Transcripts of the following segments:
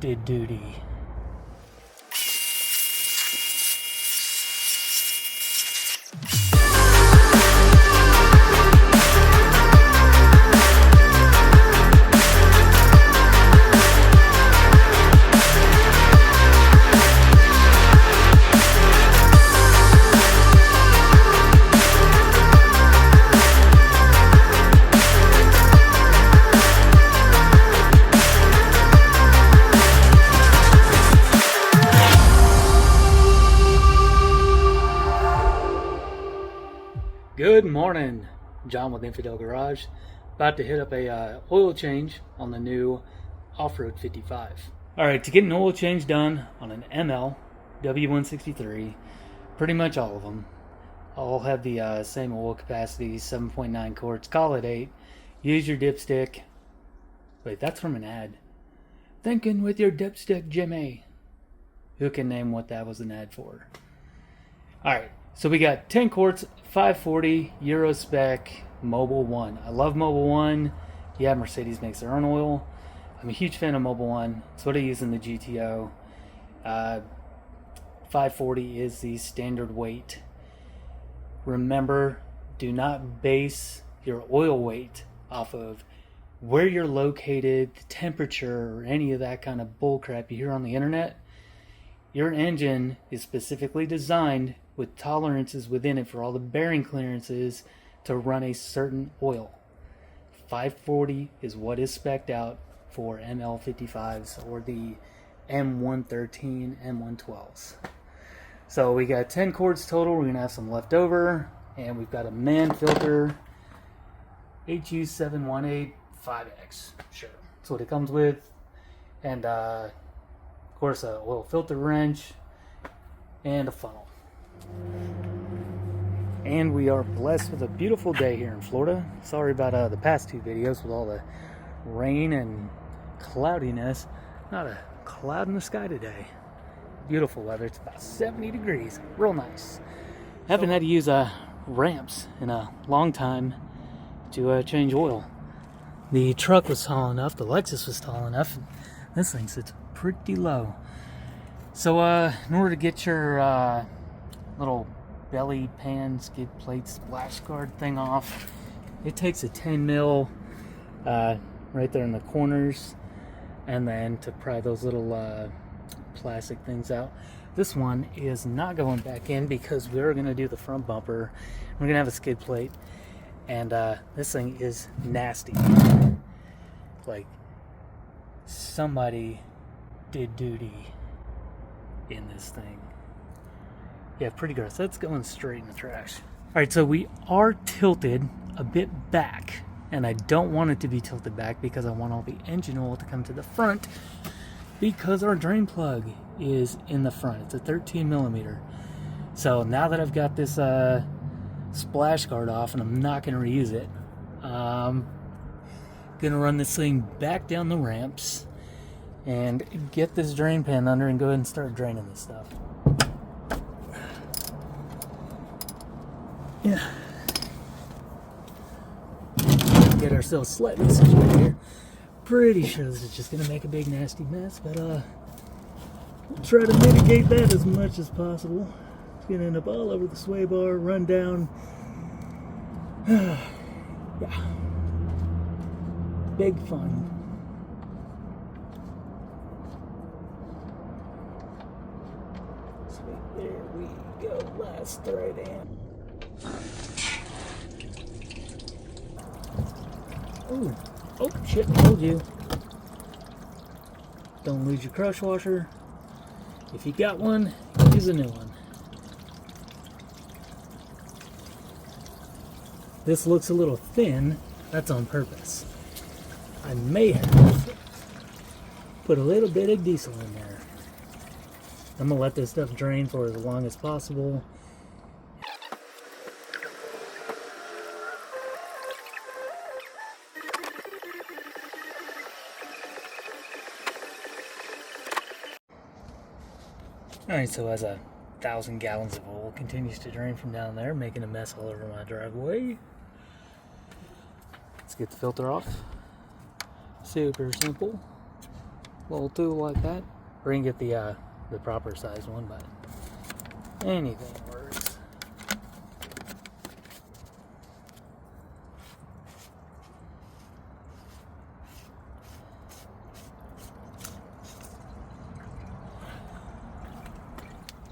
did duty. Good morning, John with Infidel Garage. About to hit up a oil change on the new Offroad 55. Alright, to get an oil change done on an ML W163, pretty much all of them all have the same oil capacity, 7.9 quarts, call it 8. Use your dipstick. Wait, that's from an ad. Thinking with your dipstick, Jimmy. Who can name what that was an ad for? Alright, so we got 10 quarts, 540 Euro spec Mobil 1. I love Mobil 1. Yeah, Mercedes makes their own oil. I'm a huge fan of Mobil 1. That's what I use in the GTO. 540 is the standard weight. Remember, do not base your oil weight off of where you're located, the temperature, or any of that kind of bullcrap you hear on the internet. Your engine is specifically designed with tolerances within it for all the bearing clearances to run a certain oil. 540 is what is spec'd out for ML55s or the M113, M112s. So we got 10 quarts total. We're going to have some left over. And we've got a man filter, HU718 5X. Sure, that's what it comes with. And of course a oil filter wrench and a funnel. And we are blessed with a beautiful day here in Florida. Sorry about the past two videos with all the rain and cloudiness. Not a cloud in the sky today. Beautiful weather. It's about 70 degrees. Real nice. Haven't had to use ramps in a long time to change oil. The truck was tall enough. The Lexus was tall enough. This thing sits pretty low. So in order to get your little belly pan skid plate splash guard thing off, it takes a 10 mil right there in the corners, and then to pry those little plastic things out. This one is not going back in because we're going to do the front bumper. We're going to have a skid plate, and this thing is nasty. Like somebody did duty in this thing. Yeah, pretty gross. That's going straight in the trash. Alright, so we are tilted a bit back, and I don't want it to be tilted back because I want all the engine oil to come to the front because our drain plug is in the front. It's a 13 millimeter. So now that I've got this splash guard off and I'm not going to reuse it, I'm going to run this thing back down the ramps and get this drain pan under and go ahead and start draining this stuff. Yeah. Get ourselves slightly situated here. Pretty sure this is just going to make a big nasty mess, but we'll try to mitigate that as much as possible. It's going to end up all over the sway bar, run down. Yeah. Big fun. Sweet, there we go. Last thread in. Ooh. Oh shit, told you. Don't lose your crush washer. If you got one, use a new one. This looks a little thin. That's on purpose. I may have put a little bit of diesel in there. I'm gonna let this stuff drain for as long as possible. Alright, so as 1,000 gallons of oil continues to drain from down there, making a mess all over my driveway, let's get the filter off. Super simple. little tool like that, or you can get the proper size one, but anything works.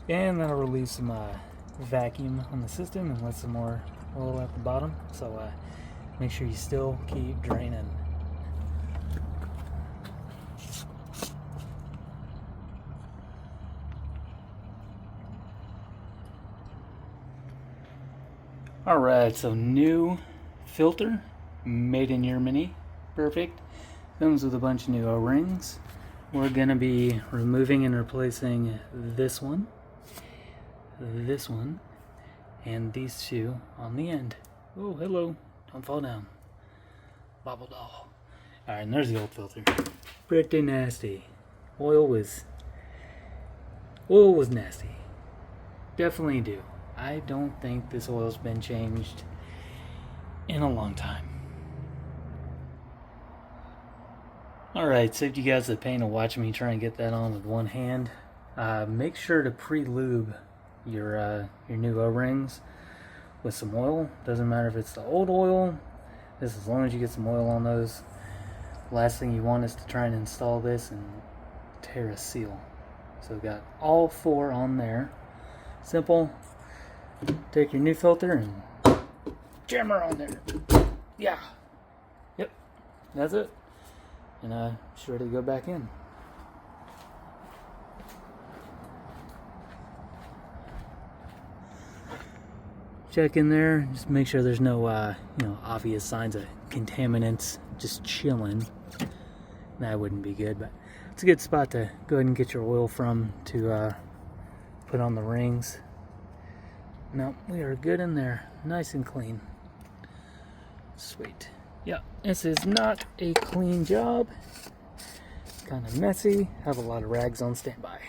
And that'll release some vacuum on the system and let some more oil at the bottom. So make sure you still keep draining. Alright, so new filter, made in Germany, perfect. Comes with a bunch of new O-rings. We're going to be removing and replacing this one, and these two on the end. Oh, hello, don't fall down. Bobble doll. Alright, and there's the old filter. Pretty nasty. Oil was nasty. Definitely do. I don't think this oil's been changed in a long time. Alright, saved you guys the pain of watching me try and get that on with one hand. Make sure to pre-lube your new O-rings with some oil. Doesn't matter if it's the old oil, just as long as you get some oil on those. Last thing you want is to try and install this and tear a seal. So we've got all 4 on there. Simple. Take your new filter and jam her on there. Yeah. Yep. That's it. And she's ready to go back in. Check in there. Just make sure there's no obvious signs of contaminants just chilling. That wouldn't be good, but it's a good spot to go ahead and get your oil from to put on the rings. No, we are good in there. Nice and clean. Sweet. Yeah, this is not a clean job. Kind of messy. Have a lot of rags on standby.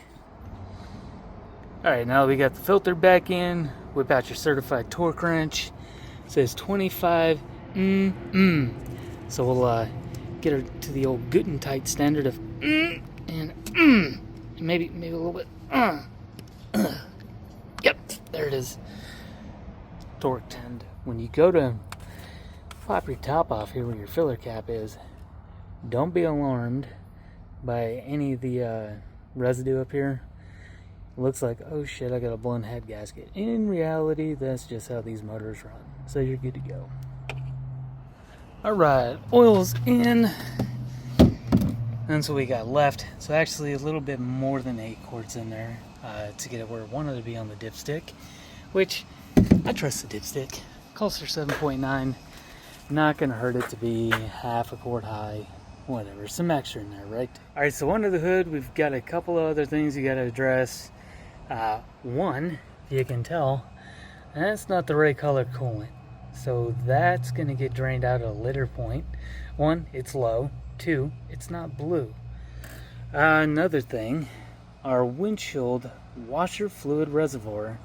Alright, now we got the filter back in. Whip out your certified torque wrench. It says 25 So we'll get her to the old good and tight standard of and maybe a little bit Yep, there it is. Torqued. And when you go to pop your top off here where your filler cap is, don't be alarmed by any of the residue up here. It looks like, oh shit, I got a blown head gasket. In reality, that's just how these motors run. So you're good to go. Alright, oil's in. That's what we got left. So actually a little bit more than 8 quarts in there to get it where it wanted to be on the dipstick, which I trust the dipstick. Calls for 7.9. Not gonna hurt it to be half a quart high. Whatever, some extra in there, right? Alright, so under the hood, we've got a couple of other things you gotta address. One, you can tell, that's not the right color coolant. So that's gonna get drained out at a later point. 1, it's low. 2, it's not blue. Another thing, our windshield washer fluid reservoir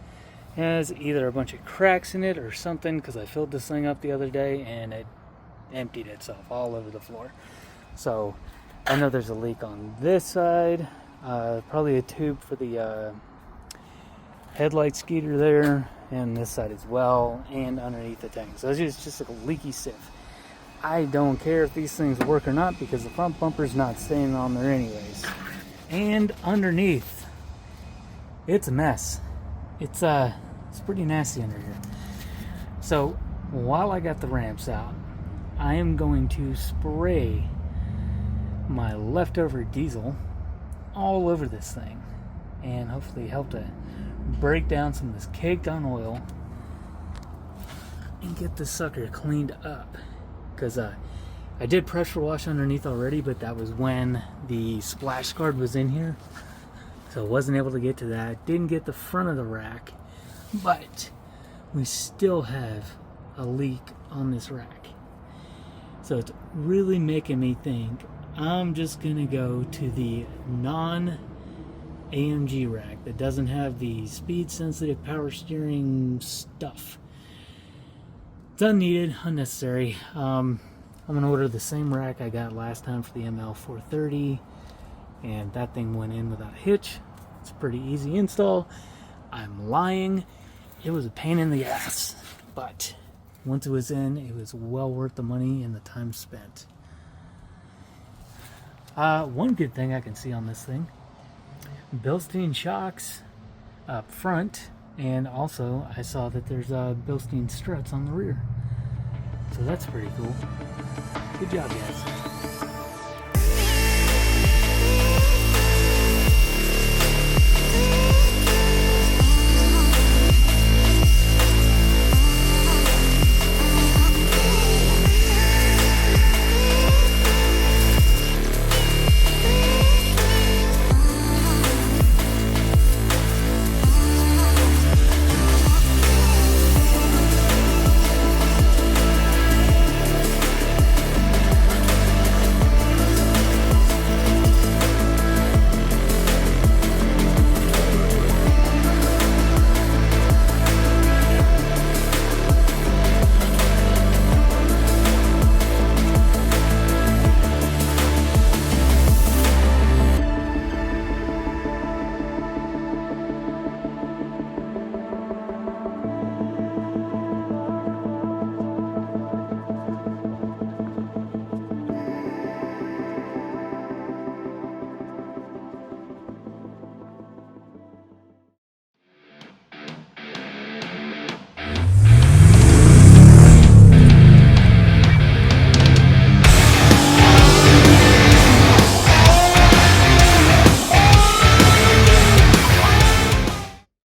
has either a bunch of cracks in it or something, because I filled this thing up the other day and it emptied itself all over the floor. So I know there's a leak on this side, probably a tube for the headlight skeeter there, and this side as well, and underneath the tank. So it's just like a leaky sieve. I don't care if these things work or not, because the front bumper's not staying on there anyways. And underneath, it's a mess. It's pretty nasty under here. So while I got the ramps out, I am going to spray my leftover diesel all over this thing and hopefully help to break down some of this caked on oil and get this sucker cleaned up. Because I did pressure wash underneath already, but that was when the splash guard was in here, so I wasn't able to get to that. Didn't get the front of the rack, but we still have a leak on this rack. So it's really making me think I'm just gonna go to the non-AMG rack that doesn't have the speed sensitive power steering stuff. It's unneeded, unnecessary. I'm gonna order the same rack I got last time for the ML430 and that thing went in without a hitch. It's a pretty easy install. I'm lying. It was a pain in the ass, but once it was in, it was well worth the money and the time spent. One good thing I can see on this thing, Bilstein shocks up front, and also I saw that there's Bilstein struts on the rear. So that's pretty cool. Good job, guys.